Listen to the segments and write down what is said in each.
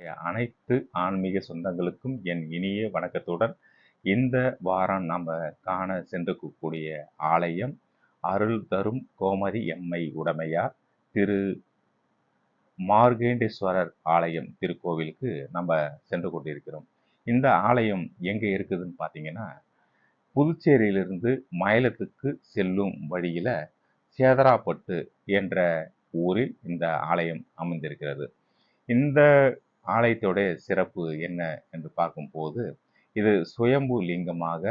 அனைத்து ஆன்மீக சொந்தங்களுக்கும் என் இனிய வணக்கத்துடன் இந்த வாரம் நம்ம காண சென்றிருக்கக்கூடிய ஆலயம் அருள் தரும் கோமதி எம்மை உடைமையார் திரு மார்கண்டேஸ்வரர் ஆலயம் திருக்கோவிலுக்கு நம்ம சென்று கொண்டிருக்கிறோம். இந்த ஆலயம் எங்கே இருக்குதுன்னு பார்த்தீங்கன்னா, புதுச்சேரியிலிருந்து மயிலத்துக்கு செல்லும் வழியில சேதராப்பட்டு என்ற ஊரில் இந்த ஆலயம் அமைந்திருக்கிறது. இந்த ஆலயத்தோடைய சிறப்பு என்ன என்று பார்க்கும்போது, இது சுயம்பு லிங்கமாக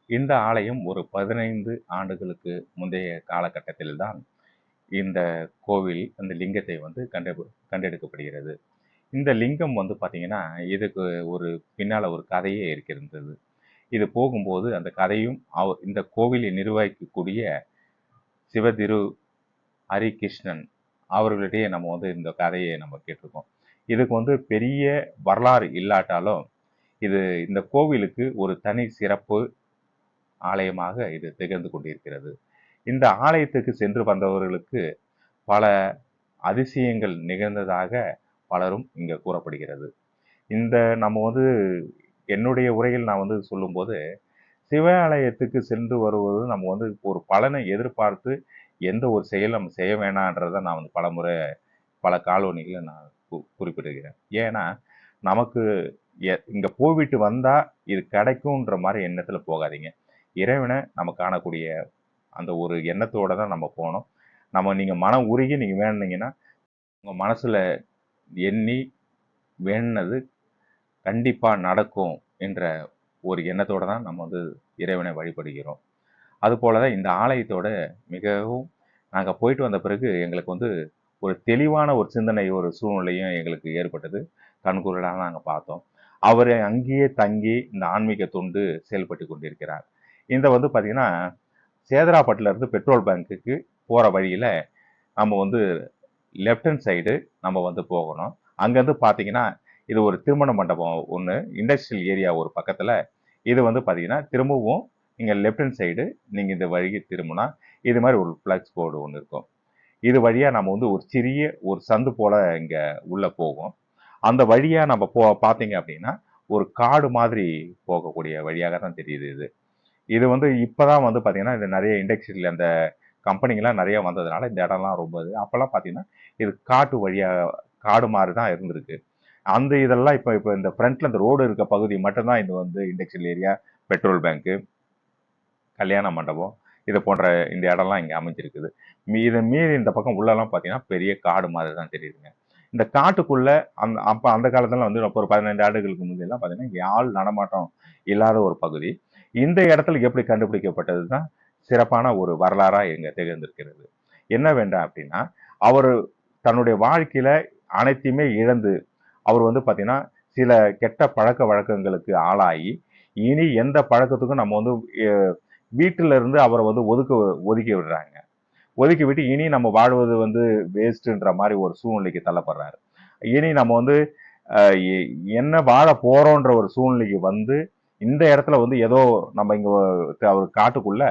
இந்த ஆலயம் ஒரு 15 ஆண்டுகளுக்கு முந்தைய காலகட்டத்தில்தான் இந்த கோவில் அந்த லிங்கத்தை வந்து கண்டெடுக்கப்படுகிறது. இந்த லிங்கம் வந்து பார்த்தீங்கன்னா, இதுக்கு ஒரு பின்னால ஒரு கதையே இருக்கின்றது. இது போகும்போது அந்த கதையும் இந்த கோவிலை நிர்வகிக்கக்கூடிய சிவதிரு ஹரிகிருஷ்ணன் அவர்களிடையே நம்ம வந்து இந்த கதையை நம்ம கேட்டிருக்கோம். இதுக்கு வந்து பெரிய வரலாறு இல்லாட்டாலும் இந்த கோவிலுக்கு ஒரு தனி சிறப்பு ஆலயமாக இது திகழ்ந்து கொண்டிருக்கிறது. இந்த ஆலயத்துக்கு சென்று வந்தவர்களுக்கு பல அதிசயங்கள் நிகழ்ந்ததாக பலரும் இங்க கூறப்படுகிறது. இந்த நம்ம வந்து என்னுடைய உரையில் நான் வந்து சொல்லும்போது, சிவாலயத்துக்கு சென்று வருவது நம்ம வந்து ஒரு பலனை எதிர்பார்த்து எந்த ஒரு செயலும் நம்ம செய்ய வேணான்றதை நான் வந்து பலமுறை பல காலோனிகளை நான் குறிப்பிடுகிறேன். ஏன்னா நமக்கு இங்க போய்விட்டு வந்தா இது கிடைக்கும்ன்ற மாதிரி எண்ணத்துல போகாதீங்க. இறைவனை நம்ம காணக்கூடிய அந்த ஒரு எண்ணத்தோட தான் நம்ம போகணும். நீங்க மன உருகி நீங்க வேணுனீங்கன்னா உங்க மனசுல எண்ணி வேணுனது கண்டிப்பா நடக்கும் என்ற ஒரு எண்ணத்தோட தான் நம்ம வந்து இறைவனை வழிபடுகிறோம். அது போலதான் இந்த ஆலயத்தோட மிகவும் நாங்க போயிட்டு வந்த பிறகு எங்களுக்கு வந்து ஒரு தெளிவான ஒரு சிந்தனை ஒரு சூழ்நிலையும் எங்களுக்கு ஏற்பட்டது. கண்கூடாக நாங்கள் பார்த்தோம். அவர் அங்கேயே தங்கி இந்த ஆன்மீக தொண்டு செயல்பட்டு கொண்டிருக்கிறார். இந்த வந்து பார்த்தீங்கன்னா, சேதராப்பட்டுல இருந்து பெட்ரோல் பங்குக்கு போகிற வழியில் நம்ம வந்து லெஃப்ட் ஹேண்ட் சைடு நம்ம வந்து போகணும். அங்கேருந்து பார்த்தீங்கன்னா, இது ஒரு திருமண மண்டபம் ஒன்று, இண்டஸ்ட்ரியல் ஏரியா ஒரு பக்கத்தில். இது வந்து பார்த்தீங்கன்னா, திரும்பவும் நீங்கள் லெஃப்ட் ஹேண்ட் சைடு நீங்கள் இந்த வழிக்கு திரும்பினா இது மாதிரி ஒரு ஃப்ளக்ஸ் போர்டு ஒன்று இருக்கும். இது வழியாக நம்ம வந்து ஒரு சிறிய ஒரு சந்து போல் இங்கே உள்ளே போகும். அந்த வழியாக நம்ம பார்த்தீங்க அப்படின்னா ஒரு காடு மாதிரி போகக்கூடிய வழியாக தான் தெரியுது. இது வந்து இப்போதான் வந்து பார்த்தீங்கன்னா இது நிறைய இண்டஸ்ட்ரியல் அந்த கம்பெனிங்கெலாம் நிறைய வந்ததுனால இந்த இடம்லாம் ரொம்ப அப்போல்லாம் பார்த்தீங்கன்னா இது காட்டு வழியாக காடு மாதிரி தான் இருந்திருக்கு. அந்த இதெல்லாம் இப்போ இந்த ஃப்ரண்ட்ல இந்த ரோடு இருக்க பகுதி மட்டும்தான் இது வந்து இண்டஸ்ட்ரியல் ஏரியா, பெட்ரோல் பேங்க்கு, கல்யாண மண்டபம் இது போன்ற இந்த இடம்லாம் இங்கே அமைஞ்சிருக்குது. இதை மீறி இந்த பக்கம் உள்ளெல்லாம் பார்த்தீங்கன்னா பெரிய காடு மாதிரி தான் தெரியுதுங்க. இந்த காட்டுக்குள்ள அந்த காலத்துல வந்து ஒரு 15 ஆண்டுகளுக்கு முந்தையெல்லாம் பார்த்தீங்கன்னா ஆள் நடமாட்டம் இல்லாத ஒரு பகுதி. இந்த இடத்துல எப்படி கண்டுபிடிக்கப்பட்டது தான் சிறப்பான ஒரு வரலாறா இங்க திகழ்ந்திருக்கிறது. என்ன வேண்டாம் அப்படின்னா, அவர் தன்னுடைய வாழ்க்கையில அனைத்தையுமே இழந்து அவர் வந்து பார்த்தீங்கன்னா சில கெட்ட பழக்க வழக்கங்களுக்கு ஆளாகி இனி எந்த பழக்கத்துக்கும் நம்ம வந்து வீட்டில இருந்து அவரை வந்து ஒதுக்கி விடுறாங்க. ஒதுக்கி விட்டு இனி நம்ம வாழ்வது வந்து வேஸ்ட்ன்ற மாதிரி ஒரு சூழ்நிலைக்கு தள்ளப்படுறாரு. இனி நம்ம வந்து என்ன வாழ போறோன்ற ஒரு சூழ்நிலைக்கு வந்து இந்த இடத்துல வந்து ஏதோ நம்ம இங்க அவர் காட்டுக்குள்ள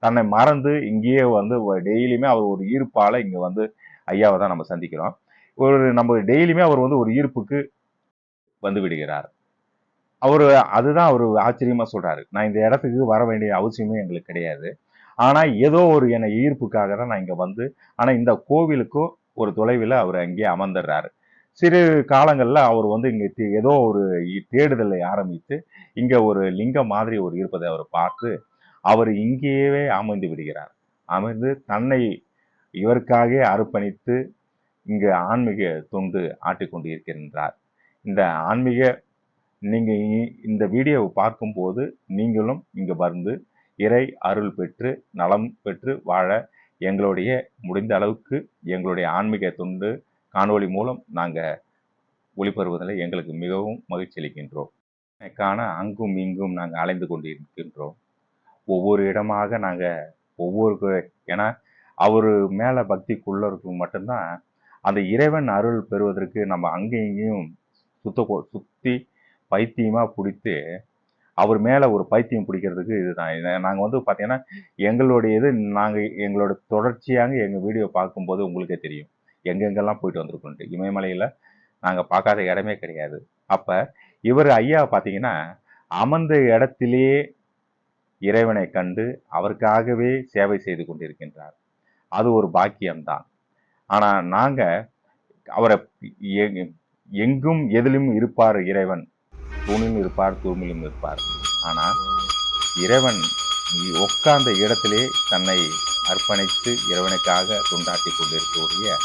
தன்னை மறந்து இங்கேயே வந்து டெய்லியுமே அவர் ஒரு ஈர்ப்பால இங்க வந்து ஐயாவை தான் நம்ம சந்திக்கிறோம். நம்ம டெய்லியுமே அவர் வந்து ஒரு ஈர்ப்புக்கு வந்து விடுகிறார். அதுதான் அவர் ஆச்சரியமா சொல்றாரு. நான் இந்த இடத்துக்கு வர வேண்டிய அவசியமே எங்களுக்கு கிடையாது. ஆனா ஏதோ ஒரு என்னை ஈர்ப்புக்காக தான் நான் இங்க வந்து ஆனா இந்த கோவிலுக்கும் ஒரு தொலைவில் அவர் அங்கேயே அமர்ந்துடுறாரு. சிறு காலங்கள்ல அவர் வந்து இங்க ஏதோ ஒரு தேடுதலை ஆரம்பித்து இங்க ஒரு லிங்கம் மாதிரி ஒரு இருப்பதை அவர் பார்த்து அவர் இங்கேயே அமைந்து விடுகிறார். அமைந்து தன்னை இவருக்காக அர்ப்பணித்து இங்க ஆன்மீக தொண்டு ஆட்டிக்கொண்டு இருக்கின்றார். இந்த ஆன்மீக நீங்க இந்த வீடியோவை பார்க்கும்போது நீங்களும் இங்க வந்து இறை அருள் பெற்று நலம் பெற்று வாழ எங்களுடைய முடிந்த அளவுக்கு எங்களுடைய ஆன்மீக தொண்டு காணொளி மூலம் நாங்கள் ஒளிபெறுவதில் எங்களுக்கு மிகவும் மகிழ்ச்சி அளிக்கின்றோம். காண அங்கும் இங்கும் நாங்கள் அலைந்து கொண்டிருக்கின்றோம். ஒவ்வொரு இடமாக நாங்கள் ஏன்னா அவர் மேலே பக்திக்குள்ளருக்கு மட்டும்தான் அந்த இறைவன் அருள் பெறுவதற்கு நம்ம அங்கேயும் இங்கேயும் சுற்றி பைத்தியமாக பிடித்து அவர் மேலே ஒரு பைத்தியம் பிடிக்கிறதுக்கு இதுதான். நாங்கள் வந்து பார்த்தீங்கன்னா எங்களோட தொடர்ச்சியாக எங்கள் வீடியோ பார்க்கும்போது உங்களுக்கே தெரியும் எங்கெங்கெல்லாம் போயிட்டு வந்திருக்கோன்ட்டு. இமயமலையில் நாங்கள் பார்க்காத இடமே கிடையாது. அப்போ இவர் ஐயா பார்த்தீங்கன்னா அமர்ந்த இடத்திலேயே இறைவனை கண்டு அவருக்காகவே சேவை செய்து கொண்டிருக்கின்றார். அது ஒரு பாக்கியம்தான். ஆனால் நாங்கள் அவரை எங்கும் எதிலும் இருப்பார் இறைவன், தூணிலும் இருப்பார் தூணிலும் இருப்பார். ஆனால் இறைவன் உட்கார்ந்த இடத்திலே தன்னை அர்ப்பணித்து இறைவனுக்காக தொண்டாற்றி கொண்டிருக்கக்கூடிய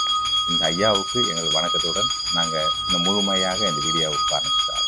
இந்த ஐயாவுக்கு எங்கள் வணக்கத்துடன் நாங்கள் இந்த முழுமையாக இந்த வீடியோவுக்கு ஆரம்பித்தார்கள்.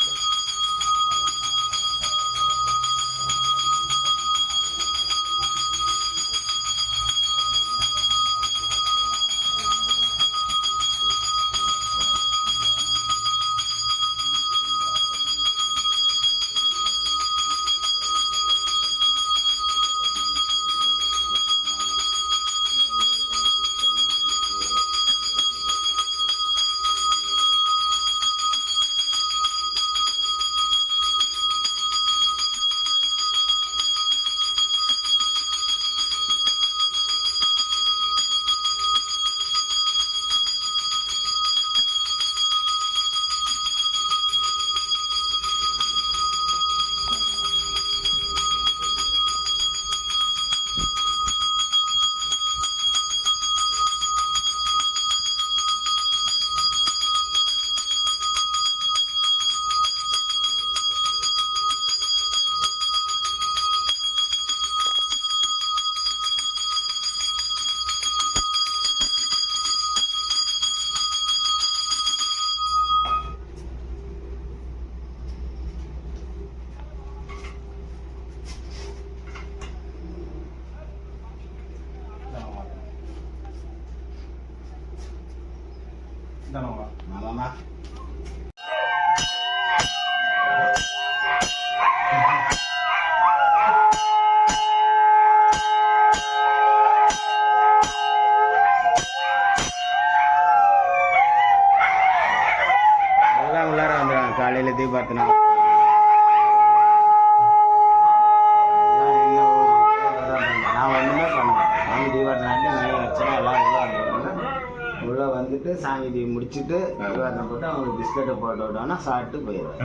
Mama. எல்லாம் உள்ளார வந்துடுவாங்க காலையில் தீபார்த்தனை. நான் ஒன்றுமே பண்ணுவேன். சாமி தீபார்த்தனை நிறைய வச்சுனா எல்லாம் உள்ளே வந்துட்டு சாமி தீ முடிச்சுட்டு தீபார்த்தனை போட்டு அவங்களுக்கு பிஸ்கட்டை போட்டு விட்டோன்னா சாப்பிட்டு போயிடுவேன்.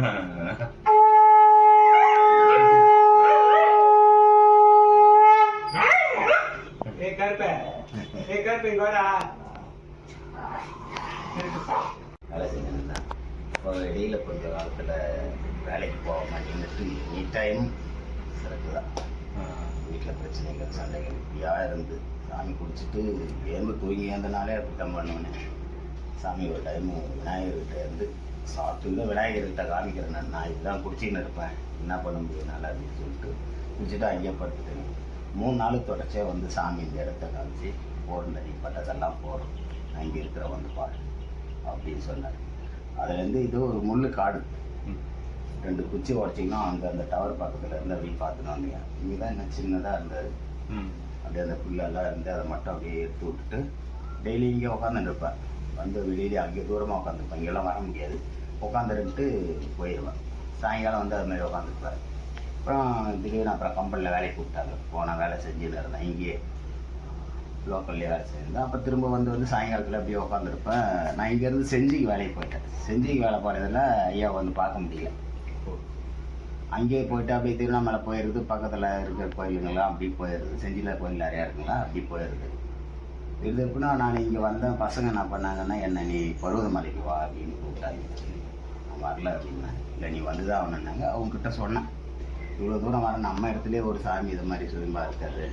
வேலை செஞ்சுருந்தேன். இப்போ இடையில கொஞ்ச காலத்தில் வேலைக்கு போக மாட்டேங்கிட்டு எனி டைம் சிறப்பு தான். வீட்டில் பிரச்சனைகள் சண்டைகள் இப்படியாக இருந்து சாமி குடிச்சிட்டு ஏம்பு தூங்கி ஏந்தனாலே அப்படித்தான் பண்ணுவேன். சாமி ஒரு டைமு விநாயகர்கிட்ட இருந்து சாப்பிட்டு விநாயகர்கிட்ட காமிக்கிறேன், நான் இதுதான் குடிச்சின்னு இருப்பேன், என்ன பண்ண முடியும்னால அப்படின்னு சொல்லிட்டு குடிச்சிட்டு அங்கேயே படுத்துட்டேன். 3 நாள் தொடர்ச்சியாக வந்து சாமி இந்த இடத்த காமிச்சு போர்ந்த நீ பட்டதெல்லாம் போகிறோம், நான் இங்கே இருக்கிற வந்து பாடு அப்படின்னு சொன்னார். அதுலேருந்து இது ஒரு முள்ளு காடு, 2 குச்சி உடச்சிங்கன்னா அங்கே அந்த டவர் பக்கத்தில் இருந்து அப்படியே பார்த்துன்னு வந்தீங்க. இங்கே தான் என்ன சின்னதாக இருந்தது, அப்படியே அந்த புல்லெல்லாம் இருந்து அதை மட்டும் அப்படியே எடுத்து விட்டுட்டு டெய்லி இங்கே உட்காந்துருப்பேன். வந்து வெளியிலே அங்கே தூரமாக உட்காந்துருப்பேன், இங்கெல்லாம் வர முடியாது, உட்காந்துருந்துட்டு போயிடுவேன். சாயங்காலம் வந்து அது மாதிரி உட்காந்துருப்பேன். அப்புறம் திடீர்னு அப்புறம் கம்பெனியில் வேலைக்கு கூப்பிட்டாங்க, போனால் வேலை செஞ்சுன்னு இருந்தேன், இங்கேயே லோக்கல்லே வேலை செஞ்சிருந்தேன். அப்போ திரும்ப வந்து சாயங்காலத்தில் அப்படியே உட்காந்துருப்பேன். நான் இங்கேருந்து செஞ்சிக்கு வேலைக்கு போயிட்டேன். செஞ்சிக்கு வேலை போகிறதில் ஐயா வந்து பார்க்க முடியல. அங்கேயே போயிட்டு அப்படியே திருவண்ணாமலை போயிடுது, பக்கத்தில் இருக்கிற கோயிலுங்களாம் அப்படி போயிடுது, செஞ்சியில் கோயில் நிறையா இருக்குங்களா அப்படி போயிடுது. இருக்குன்னா நான் இங்கே வந்தேன். பசங்க என்ன பண்ணாங்கன்னா என்ன நீ பருவதமலைக்கு வா அப்படின்னு கூப்பிட்டாங்க. நான் வரல அப்படின்னா, இல்லை நீ வந்து தான் ஆகணுன்னாங்க. அவங்கக்கிட்ட சொன்னேன், இவ்வளோ தூரம் வர நம்ம இடத்துலேயே ஒரு சாமி இது மாதிரி சுயம்பா இருக்காது,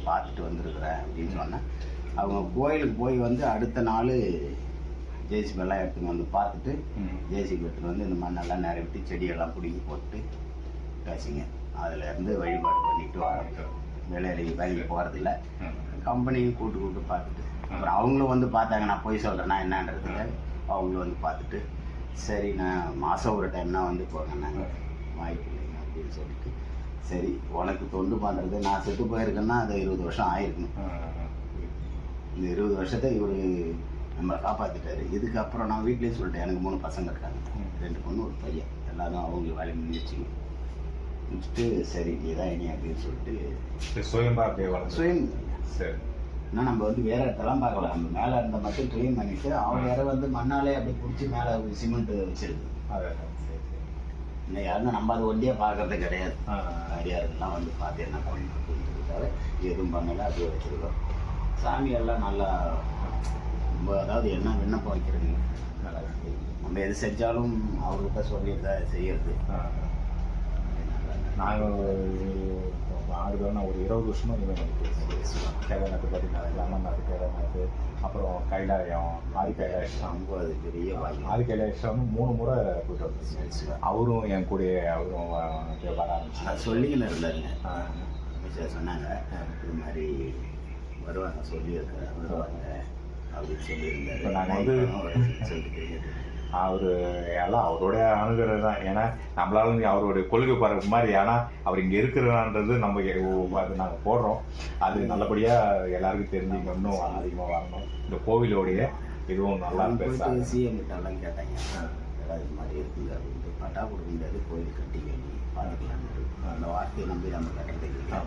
பார்த்துட்டு வந்துருக்குறேன் அப்படின்னு சொன்னேன். அவங்க கோயிலுக்கு போய் வந்து அடுத்த நாள் ஜேசிபெல்லாம் எடுத்துன்னு வந்து பார்த்துட்டு ஜேசிபி எடுத்துன்னு வந்து இந்த மண்ணெல்லாம் நிரப்பி செடியெல்லாம் பிடிங்கி போட்டு காய்ச்சிங்க. அதிலேருந்து வழிபாடு பண்ணிட்டு வரோம். வேலைக்கு போகிறதில்ல, கம்பெனியும் கூட்டு பார்த்துட்டு அப்புறம் அவங்களும் வந்து பார்த்தாங்க. நான் போய் சொல்கிறேன்னா என்னன்றதுக்கு அவங்களும் வந்து பார்த்துட்டு சரி நான் மாதம் ஒரு டைம்னா வந்து போகிறேன்னாங்க, வாய்ப்பு இல்லைங்க அப்படின்னு சொல்லிட்டு சரி உனக்கு தொண்டு பண்ணுறது, நான் செத்து போயிருக்கேன்னா அது 20 வருஷம் ஆயிருக்கணும். இந்த 20 வருஷத்தை இவர் நம்மளை காப்பாற்றிட்டாரு. இதுக்கப்புறம் நான் வீட்லேயே சொல்லிட்டேன், எனக்கு 3 பசங்க இருக்காங்க, 2 பொண்ணு 1 பையன், எல்லாரும் அவங்க வேலையை முடிச்சுங்க முடிச்சுட்டு சரி நீ தான் இனி அப்படின்னு சொல்லிட்டு சுயம்பா அப்படியே சுயம் சரி ஆனால் நம்ம வந்து வேற இடத்தெல்லாம் பார்க்கலாம். நம்ம மேலே இருந்த மட்டும் க்ளீன் பண்ணிட்டு அவங்க வேற வந்து மண்ணாலே அப்படி பிடிச்சி மேலே சிமெண்ட் வச்சிருக்கு. இன்னும் யாருன்னா நம்ம அதை ஒண்டியாக பார்க்கறது கிடையாது. அடியாருக்கெல்லாம் வந்து பார்த்து என்ன பண்ணணும் எதுவும் பண்ணலை, அப்படியே வச்சுருக்கோம். சாமியெல்லாம் நல்லா ரொம்ப, அதாவது என்ன விண்ணப்பம் வைக்கிறதுங்க, நம்ம எது செஞ்சாலும் அவர்கிட்ட சொல்லிட்டு தான் செய்யறது. நாங்கள் ஆடுதோன்னா ஒரு 20 வருஷமாக கேதார்நாத் பார்த்தீங்கன்னா அமர்நாத், கேதார்நாத், அப்புறம் கைலாயம், ஆதி கைலாயம். ரொம்ப அது பெரிய ஆதி கைலாயம் 3 முறை போயிட்டு வந்து அவரும் என் கூட அவரும் வர ஆரம்பிச்சு சொல்லிங்கன்னு இருந்தாருங்க. சொன்னாங்க இது மாதிரி வருவாங்க, சொல்லியிருக்காரு வருவாங்க அப்படின்னு சொல்லியிருந்தாரு. இப்போ நாங்கள் வந்து அவர் எல்லாம் அவருடைய அணுகிறது தான். ஏன்னா நம்மளால அவருடைய கொள்கை பரப்பு மாதிரி, ஆனால் அவர் இங்கே இருக்கிறான்றது நம்ம அது நாங்கள் போடுறோம். அது நல்லபடியாக எல்லாருக்கும் தெரிஞ்சுங்க, இன்னும் அதிகமாக வரணும். இந்த கோவிலோடைய இதுவும் நல்லா பேசுகிறாங்க. சிஎம் கிட்டலாம் கேட்டாங்க, இது மாதிரி இருக்குங்க அப்படின்ட்டு. பட்டா கொடுக்க முடியாது, கோயில் கட்டி வேண்டி பார்த்துக்கலாம். அந்த வார்த்தையை நம்பி நம்ம கட்டுறது இல்லை.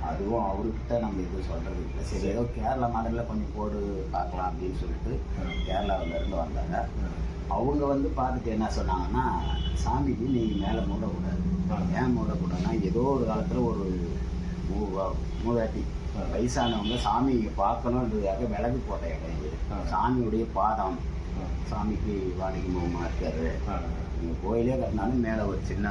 அதுவும் அவர்கிட்ட நம்ம இது சொல்கிறது இல்லை. சரி, ஏதோ கேரளா மாடலில் கொஞ்சம் போடு பார்க்கலாம் அப்படின்னு சொல்லிட்டு கேரளாவிலேருந்து வந்தாங்க. அவங்க வந்து பார்த்துட்டு என்ன சொன்னாங்கன்னா, சாமிக்கு நீங்கள் மேலே மூடக்கூடாது. ஏன் மூடக்கூடாதுன்னா, ஏதோ ஒரு காலத்தில் ஒரு மூதாட்டி வயசானவங்க சாமி பார்க்கணுன்றதுக்காக விலகு போட்ட இடம் இது. சாமியுடைய பாதம், சாமிக்கு வாடகை முகமாக இருக்காரு. நீங்கள் கோயிலே கட்டினாலும் மேலே ஒரு சின்ன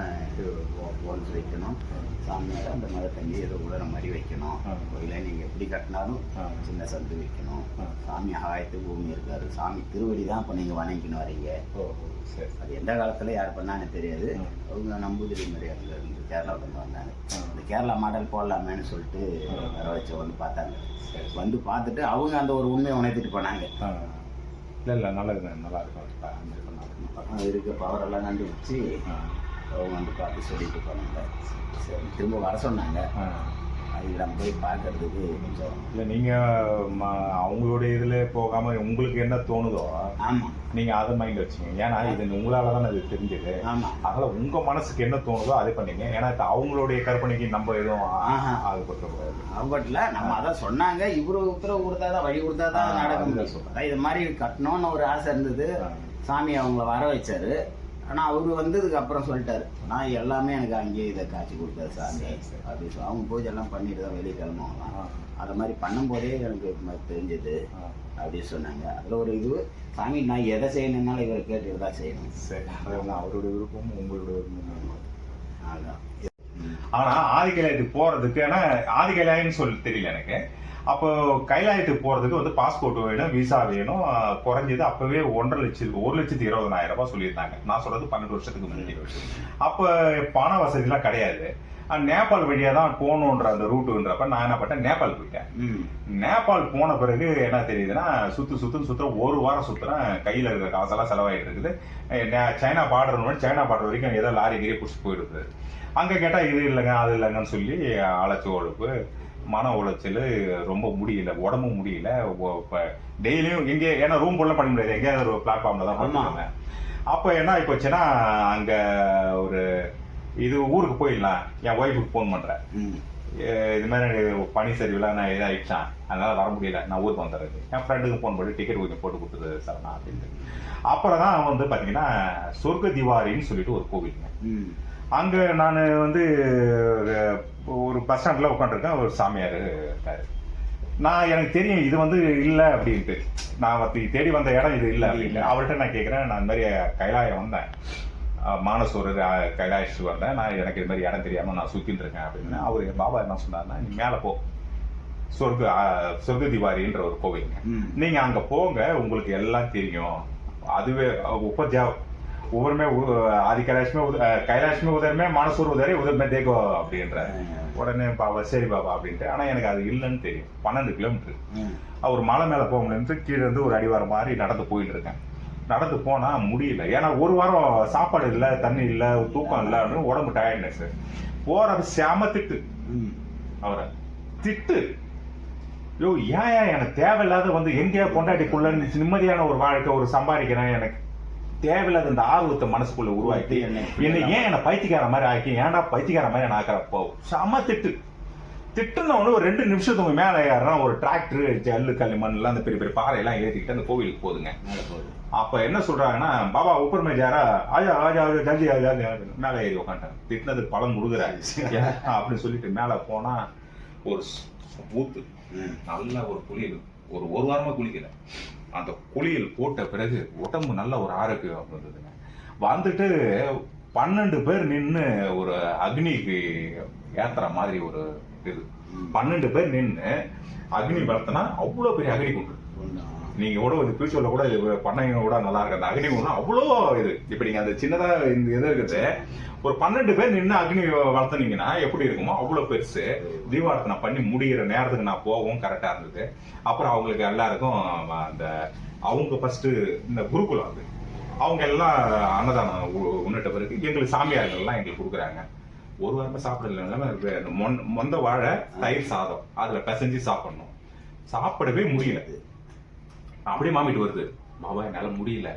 போன்ஸ் வைக்கணும். சாமியார் அந்த மழை தண்ணி ஏதோ உலர மாதிரி வைக்கணும். கோயிலை நீங்கள் எப்படி கட்டினாலும் சின்ன சந்து வைக்கணும். சாமி ஆகாயத்து பூமி இருக்காரு. சாமி திருவடி தான் இப்போ நீங்கள் வணங்கிக்கணும் வரீங்க. அது எந்த காலத்தில் யார் பண்ணான்னு தெரியாது. அவங்க நம்பூதிரி மாதிரி அங்கே இருந்து கேரளாவிலேருந்து வந்தாங்க. இந்த கேரளா மாடல் போடலாமேன்னு சொல்லிட்டு வர வச்ச வந்து பார்த்தாங்க. வந்து பார்த்துட்டு அவங்க அந்த ஒரு உண்மையை உணர்த்திட்டு போனாங்க. இல்லை நல்லது, நல்லா இருக்கும். இருக்க பவரெல்லாம் கண்டுபிடிச்சி அவங்க வந்து பார்த்து சொல்லிட்டு போனாங்க. சரி, திரும்ப வர சொன்னாங்க. அதுக்கு நம்ம போய் பார்க்கறதுக்கு கொஞ்சம் இல்லை, நீங்கள் அவங்களுடைய இதில் போகாமல் உங்களுக்கு என்ன தோணுதோ ஆமாம் நீங்கள் அதை மைண்ட் வச்சுங்க. ஏன்னா இது உங்களால் தானே அது தெரிஞ்சது. ஆமாம், அதனால் உங்கள் மனசுக்கு என்ன தோணுதோ அதை பண்ணிங்க. ஏன்னா அவங்களுடைய கற்பனைக்கு நம்ம எதுவும் அது கொடுக்கக்கூடாது. அவங்கள்ட்ட நம்ம அதான் சொன்னாங்க. இவரு உத்தரவு கொடுத்தாதான், வழி கொடுத்தாதான் நடக்க முடியும். இது மாதிரி கட்டணும்னு ஒரு ஆசை இருந்தது. சாமி அவங்கள வர வச்சாரு. ஆனால் அவரு வந்ததுக்கு அப்புறம் சொல்லிட்டாரு, நான் எல்லாமே எனக்கு அங்கேயே இதை காட்சி கொடுத்தாரு சாமி அப்படின்னு சொல்லி. அவங்க பூஜை எல்லாம் பண்ணிட்டு தான் வெளியே கிளம்புவாங்களாம். அதை மாதிரி பண்ணும்போதே எனக்கு தெரிஞ்சது அப்படின்னு சொன்னாங்க. அதில் ஒரு இது, சாமி நான் எதை செய்யணும்னாலும் இவரை கேட்டுட்டு தான் செய்யணும். சரி, அவருடைய விருப்பமும் உங்களுடைய விருப்பமும். அதுதான். ஆனால் ஆதிகைலாயத்துக்கு போகிறதுக்கு, ஏன்னா ஆதிகைலாயம்னு சொல்லி தெரியல எனக்கு. அப்போ கைலாயத்துக்கு போகிறதுக்கு வந்து பாஸ்போர்ட் வேணும், விசா வேணும். குறைஞ்சது அப்போவே 1,20,000 ரூபாய் சொல்லியிருந்தாங்க. நான் சொல்கிறது 12 வருஷத்துக்கு முன்னாடி. அப்போ பண வசதிலாம் கிடையாது. நேபாள் வழியாக தான் போகணுன்ற அந்த ரூட்டுன்றப்ப நான் என்ன பண்ணேன், நேபாள் போயிட்டேன். நேபாள் போன பிறகு என்ன தெரியுதுன்னா, சுற்றுறேன் 1 வாரம் சுற்றுறேன். கையில் இருக்கிற காசெல்லாம் செலவாகிட்டு இருக்குது. சைனா பார்டர் வரைக்கும் ஏதோ லாரி கீரி பிடிச்சி போயிடுது. அங்கே கேட்டால் இது இல்லைங்க அது இல்லைங்கன்னு சொல்லி அழைச்சி ஒழுப்பு, மன உளைச்சல், ரொம்ப முடியல, உடம்பும் முடியல. இப்போ டெய்லியும் எங்கே, ஏன்னா ரூம் போடலாம் பண்ண முடியாது, எங்கேயாவது ஒரு பிளாட்ஃபார்மில் தான் பண்ணுவாங்க. அப்போ என்ன ஆகிப்போச்சுன்னா, அங்கே ஒரு இது ஊருக்கு போயிடலாம். என் ஒய்ஃபுக்கு ஃபோன் பண்ணுறேன், இது மாதிரி பனி சரிவில் நான் இதாகிடுச்சான், அதனால் வர முடியல, நான் ஊருக்கு வந்துடுறது. என் ஃப்ரெண்டுக்கு ஃபோன் பண்ணி டிக்கெட் கொஞ்சம் போட்டு கொடுத்துரு சரணா அப்படின்ட்டு. அப்புறம் தான் வந்து பார்த்தீங்கன்னா சொர்க்க திவாரின்னு சொல்லிட்டு ஒரு கோவிலுங்க. அங்கே நான் வந்து ஒரு பஸ் ஸ்டாண்டில் உட்காந்துருக்கேன். ஒரு சாமியார் இருக்காரு. எனக்கு தெரியும் இது வந்து இல்லை அப்படின்ட்டு. நான் தேடி வந்த இடம் இது இல்லை அப்படின்ட்டு. அவர்கிட்ட நான் கேட்குறேன், நான் இந்த மாதிரி கைலாயம் வந்தேன், மானசூரர் கைலாயத்துக்கு வந்தேன், நான் எனக்கு இது மாதிரி இடம் தெரியாமல் நான் சுற்றின்னு இருக்கேன் அப்படின்னு. அவர் பாபா என்ன சொன்னார்னா, நீ மேலே போ, சொர்க்க திவாரின்ற ஒரு கோவிலுங்க, நீங்கள் அங்கே போங்க, உங்களுக்கு எல்லாம் தெரியும். அதுவே ஒவ்வொருமே ஆதி கைலாஷ்மே உதரமே மானசூர் உதரே உதர்மே தேகோ அப்படின்ற. உடனே பாபா சரி பாபா அப்படின்ட்டு. ஆனால் எனக்கு அது இல்லைன்னு தெரியும். 12 கிலோமீட்டர் அவர் மலை மேலே போக முடியும்ட்டு கீழே இருந்து ஒரு அடிவாரம் மாதிரி நடந்து போயிட்டு இருக்கேன். நடந்து போனால் முடியல, ஏன்னா 1 வாரம் சாப்பாடு இல்லை, தண்ணி இல்லை, தூக்கம் இல்லை அப்படின்னு உடம்பு டயர்ட்னஸ். போகிற செம திட்டு, அவரை திட்டு, யோ ஏன் எனக்கு தேவையில்லாத வந்து எங்கேயா கொண்டாடிக்குள்ள நிம்மதியான ஒரு வாழ்க்கை ஒரு சம்பாதிக்கிறேன், எனக்கு தேவையில்லாத இந்த ஆர்வத்தை மனசுக்குள்ள உருவாக்கி என்ன ஏன் என்னை பைத்தியக்கார மாதிரி ஆக்கி, ஏன்டா பைத்தியக்கார மாதிரி நான் ஆக்கிறப்போ செம திட்டு. திட்டுனவனு ஒரு 2 நிமிஷத்துக்கு மேல ஏறா ஒரு டிராக்டர் ஜல்லு களிமண் எல்லாம் அந்த பெரிய பெரிய பாறையெல்லாம் ஏற்றிக்கிட்டு அந்த கோவிலுக்கு போகுதுங்க. மேலே போகுது. அப்ப என்ன சொல்றாங்கன்னா, பாபா உப்பர் மே ஜாரா ஆஜா ஆஜா ஜல்தி ஆஜா மேல ஏறி உட்காந்துட்டாங்க. திட்டினதுக்கு பலன் கொடுக்குறாரு அப்படின்னு சொல்லிட்டு மேல போனா ஒரு ஊத்து நல்ல ஒரு குளியல், ஒரு வாரமா குளிக்கல. அந்த குளியல் போட்ட பிறகு உடம்பு நல்ல ஒரு ஆரோக்கியம் வந்ததுங்க. வந்துட்டு 12 பேர் நின்று ஒரு அக்னிக்கு ஏத்துற மாதிரி ஒரு இது. 12 பேர் நின்று அக்னி வளர்த்தனா அவ்வளோ பெரிய அக்னி குண்டு. நீங்க கூட ஒரு ஃபியூச்சர்ல கூட இது பண்ணீங்க கூட நல்லா இருக்கு. அந்த அக்னி குண்டு அவ்வளோ இது. இப்ப நீங்க அந்த சின்னதா இந்த இது இருக்குது, ஒரு 12 பேர் நின்று அக்னி வளர்த்துனீங்கன்னா எப்படி இருக்குமோ அவ்வளோ பெருசு. தீபாவளி நான் பண்ணி முடிகிற நேரத்துக்கு நான் போகவும் கரெக்டா இருந்தது. அப்புறம் அவங்களுக்கு எல்லாருக்கும் அந்த அவங்க ஃபர்ஸ்ட் இந்த குருகுலம் அது அவங்க எல்லாம் அன்னதானம் உன்னிட்ட பிறகு எங்களுக்கு சாமியார்கள்லாம் எங்களுக்கு கொடுக்குறாங்க. ஒரு வாரமா சாப்பிடல. மொந்த வாழை தயிர் சாதம் அதுல பிசைஞ்சு சாப்பிடணும். சாப்பிடவே முடியல. அப்படியே மாமிட்டு வருது, பாபா என்னால முடியல,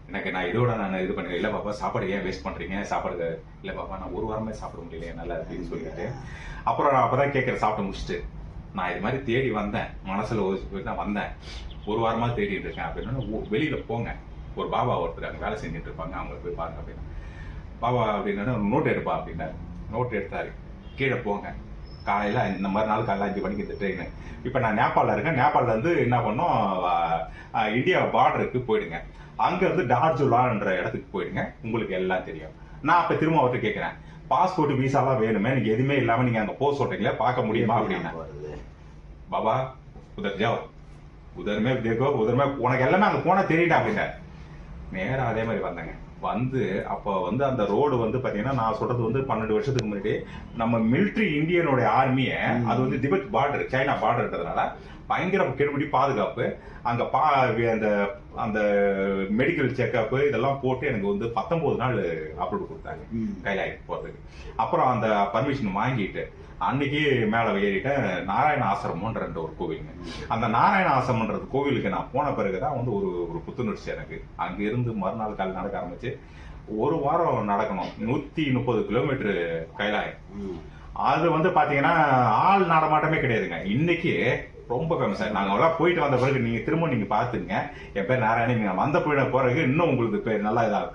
எனக்கு நான் இதோட நான் இது பண்ணுறேன். இல்லை பாப்பா சாப்பாடு ஏன் வேஸ்ட் பண்றீங்க, சாப்பாடு இல்லை பாப்பா நான் ஒரு வாரமே சாப்பிட முடியல என்னால அப்படின்னு சொல்லிட்டு அப்புறம் நான் அப்பதான் கேட்குறேன். சாப்பிட்டு முடிச்சுட்டு நான் இது மாதிரி தேடி வந்தேன், மனசுல போயிட்டு நான் வந்தேன், ஒரு வாரமா தேடிட்டு இருக்கேன் அப்படின்னா வெளியில போங்க, ஒரு பாபா ஒருத்தர் அங்கே வேலை செஞ்சுட்டு இருப்பாங்க, அவங்களை போய் பாருங்க அப்படின்னா. பாபா அப்படின்னா நோட் எடுப்பா அப்படின்னாரு. நோட் எடுத்தாரு. கீழே போங்க, காலையில இந்த மாதிரி நாள் காலையில் 5 மணிக்கு இந்த ட்ரெயின். இப்போ நான் நேபாளில் இருக்கேன். நேபாளில் இருந்து என்ன பண்ணோம், இந்தியா பார்டருக்கு போயிடுங்க. அங்கேருந்து டார்ஜுலான்ற இடத்துக்கு போயிடுங்க, உங்களுக்கு எல்லாம் தெரியும். நான் அப்போ திரும்ப அவர்கிட்ட கேட்குறேன், பாஸ்போர்ட் விசாலாம் வேணுமே, நீங்கள் எதுவுமே இல்லாமல் நீங்கள் அங்கே போக சொல்றீங்களே, பார்க்க முடியுமா அப்படின்னா. பாபா உதர் ஜாவ், உதர்மே தேக்கோ, உதர்மே உனக்கு எல்லாமே அங்கே போனால் தெரியட்டா அப்படின்னா. நேராக அதே மாதிரி வந்தேங்க. வந்து அப்போ வந்து அந்த ரோடு வந்து பாத்தீங்கன்னா நான் சொல்றது வந்து 12 வருஷத்துக்கு முன்னாடி நம்ம மிலிட்ரி இந்தியனுடைய ஆர்மியை, அது வந்து திபெத் பார்டர் சைனா பார்டர்ன்றதுனால பயங்கர கெடுபிடி பாதுகாப்பு. அங்க அந்த அந்த மெடிக்கல் செக்அப் இதெல்லாம் போட்டு எனக்கு வந்து 19 நாள் அப்ரூவ் கொடுத்தாங்க கைலாயத்துக்கு போறதுக்கு. அப்புறம் அந்த பர்மிஷன் வாங்கிட்டு அன்னைக்கு மேல ஏறிட்டேன். நாராயண ஆசிரமன்ற ஒரு கோவிலுங்க. அந்த நாராயண ஆசிரமன்றது கோவிலுக்கு நான் போன பிறகுதான் வந்து ஒரு புத்துணர்ச்சி எனக்கு. அங்க இருந்து மறுநாள் காலை நடக்க ஆரம்பிச்சு ஒரு வாரம் நடக்கணும். 130 கிலோமீட்டர் கைலாயம். அது வந்து பாத்தீங்கன்னா ஆள் நடமாட்டமே கிடையாதுங்க. இன்னைக்கு ரொம்ப ஃபேமஸ். நாங்க எல்லாம் போயிட்டு வந்த பிறகு நீங்க திரும்ப நீங்க பாத்துங்க, என் பேர் நாராயணன், வந்த பிறகு இன்னும் உங்களுக்கு பேர் நல்லா இதாகும்.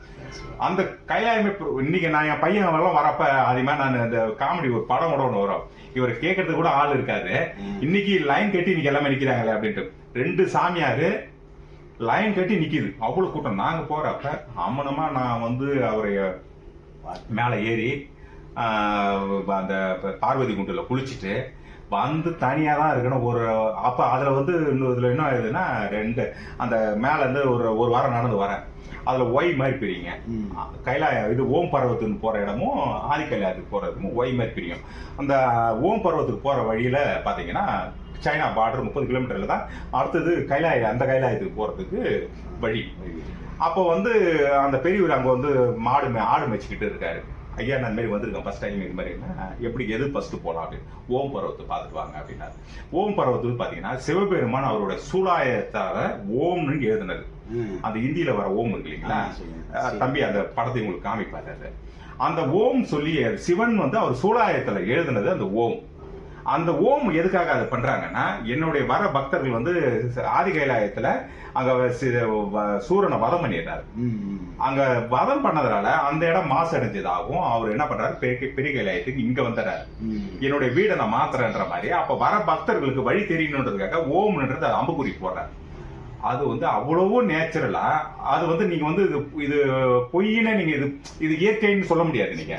அந்த கைலாயமே இன்னைக்கு நான் என் பையன் எல்லாம் வரப்ப அதிகமா நான் இந்த காமெடி ஒரு படம் கூட ஒன்று வரும், இவர் கேட்கறதுக்கு கூட ஆள் இருக்காது, இன்னைக்கு லைன் கட்டி இன்னைக்கு எல்லாமே நிக்கிறாங்களே அப்படின்ட்டு 2 சாமியாரு லைன் கட்டி நிக்குது. அவ்வளவு கூட்டம். நாங்க போறப்ப அம்மனமா நான் வந்து அவரைய மேல ஏறி அந்த பார்வதி குண்டுல குளிச்சுட்டு வந்து தனியா தான் இருக்கணும். ஒரு அப்ப அதுல வந்து இதுல என்ன ஆகுதுன்னா 2 அந்த மேல இருந்து ஒரு வாரம் நடந்து வரேன். அதுல ஒய் மாதிரி பிரியுங்க. கைலாய இது ஓம் பர்வத்துக்கு போற இடமும் ஆதி கைலாயத்துக்கு போற இடமும் ஒய் மாதிரி பிரியும். அந்த ஓம் பர்வத்துக்கு போற வழியில பாத்தீங்கன்னா சைனா பார்டர் 30 கிலோமீட்டர்ல தான் அடுத்தது அந்த கைலாயத்துக்கு போறதுக்கு வழி. அப்போ வந்து அந்த பெரியவர் அங்க வந்து ஆடு மேய்ச்சிக்கிட்டு இருக்காரு. ஐயா நான் இந்த மாதிரி வந்திருக்கேன் ஃபர்ஸ்ட் டைம், இது மாதிரி எப்படி எது ஃபர்ஸ்ட் போலாம் அப்படின்னு. ஓம் பர்வத்தை பார்த்துட்டு வாங்க அப்படின்னாரு. ஓம் பர்வத்துக்கு பாத்தீங்கன்னா சிவபெருமான் அவரோட சூலாயத்தார ஓம்னு எழுதினது. அந்த இந்தியில வர ஓம் இருக்கு இல்லைங்களா தம்பி, அந்த படத்தை உங்களுக்கு காமிப்பாரு. அந்த ஓம் சொல்லி சிவன் வந்து அவர் சூலாயத்துல எழுதினது அந்த ஓம். அந்த ஓம் எதுக்காக அதை பண்றாங்கன்னா, என்னுடைய வர பக்தர்கள் வந்து ஆதி கைலாயத்துல அங்க சூரனை வதம் பண்ணிடுறாரு. அங்க வதம் பண்ணதுனால அந்த இடம் மாசு அடைஞ்சதாகும். அவர் என்ன பண்றாரு, பெரிய கைலாயத்துக்கு இங்க வந்துடுறாரு, என்னுடைய வீடை நான் மாத்துறேன்ற மாதிரி. அப்ப வர பக்தர்களுக்கு வழி தெரியணுன்றதுக்காக ஓம்ன்றது அம்புக்குறி போடுறாரு. அது வந்து அவ்வளவோ நேச்சுரலா, அது வந்து நீங்க வந்து இது பொய்யின நீங்க இது இயற்கைன்னு சொல்ல முடியாது. நீங்க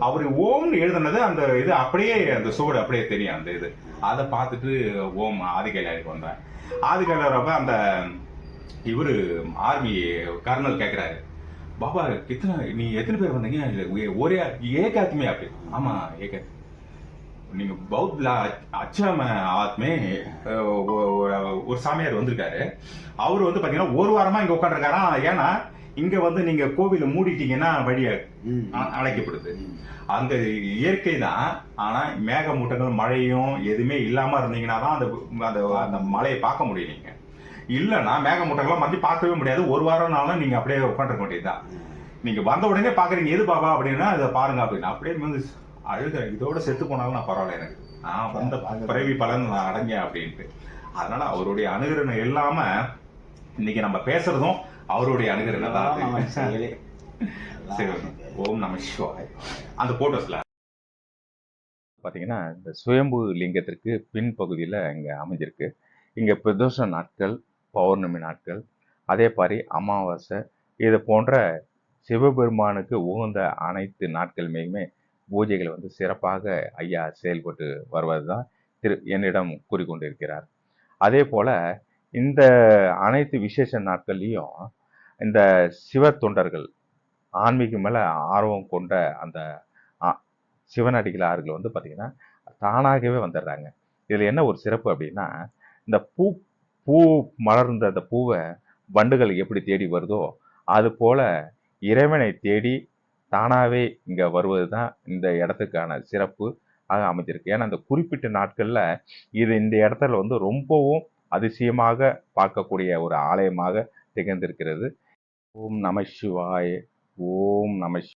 அவரு ஓம்னு எழுதுனது அந்த இது அப்படியே அந்த சுவடு அப்படியே தெரியும். அந்த இது அதை பார்த்துட்டு ஓம் ஆதிகைலாயருக்கு வந்தேன். ஆதிகைலாயரப்ப அந்த இவரு ஆர்மி கர்னல் கேட்கிறாரு, பாபா நீ எத்தனை பேர் வந்தீங்க, ஒரே ஏகாத்மே அப்படி. ஆமா ஏகாத்மே. நீங்க பௌத்த அச்சாம ஆத்மே ஒரு சாமியார் வந்திருக்காரு. அவரு வந்து பாத்தீங்கன்னா ஒரு வாரமா இங்க உட்காந்துருக்காரா. ஏன்னா இங்க வந்து நீங்க கோவில மூடிட்டீங்கன்னா வழியா அழைக்கப்படுது. அந்த இயற்கை தான். ஆனா மேகமூட்டங்கள் மழையும் எதுவுமே இல்லாம இருந்தீங்கன்னா தான் அந்த மழையை பார்க்க முடியும். நீங்க இல்லைன்னா மேகமூட்டங்கள்லாம் வந்து பார்க்கவே முடியாது. ஒரு வாரம்னாலும் நீங்க அப்படியே உட்காந்துருக்க வேண்டியதுதான். நீங்க வந்த உடனே பாக்குறீங்க எது பாபா அப்படின்னா அதை பாருங்க அப்படின்னு அப்படியே வந்து அழுக. இதோட செத்து போனாலும் நான் பரவாயில்ல எனக்கு. நான் வந்த பிறவி பலன் நான் அடைஞ்சேன் அப்படின்ட்டு. அதனால அவருடைய அனுகிரகம் இல்லாம இன்னைக்கு நம்ம பேசுறதும் அவருடைய அனுகிரகம் தான். நம்ம செயலே சரி, ஓம் நம சிவாய. அந்த போட்டோஸ்ல பார்த்தீங்கன்னா இந்த சுயம்பு லிங்கத்திற்கு பின்பகுதியில் இங்கே அமைஞ்சிருக்கு. இங்கே பிரதோஷ நாட்கள், பௌர்ணமி நாட்கள், அதே மாதிரி அமாவாசை, இது போன்ற சிவபெருமானுக்கு உகந்த அனைத்து நாட்களுமே பூஜைகள் வந்து சிறப்பாக ஐயா செயல்பட்டு வருவது தான் என்னிடம் கூறிக்கொண்டிருக்கிறார். அதே போல் இந்த அனைத்து விசேஷ நாட்கள்லையும் இந்த சிவ தொண்டர்கள் ஆன்மீகம் மேலே ஆர்வம் கொண்ட அந்த சிவனடிகளார்கள் வந்து பார்த்திங்கன்னா தானாகவே வந்துடுறாங்க. இதில் என்ன ஒரு சிறப்பு அப்படின்னா, இந்த பூ மலர்ந்த அந்த பூவை வண்டுகள் எப்படி தேடி வருதோ அது போல் இறைவனை தேடி தானாகவே இங்கே வருவது தான் இந்த இடத்துக்கான சிறப்பு ஆக அமைஞ்சிருக்கு. ஏன்னா அந்த குறிப்பிட்ட நாட்களில் இது இந்த இடத்துல வந்து ரொம்பவும் அதிசயமாக பார்க்கக்கூடிய ஒரு ஆலயமாக திகழ்ந்திருக்கிறது. ஓம் நம சிவாய. ஓம் நம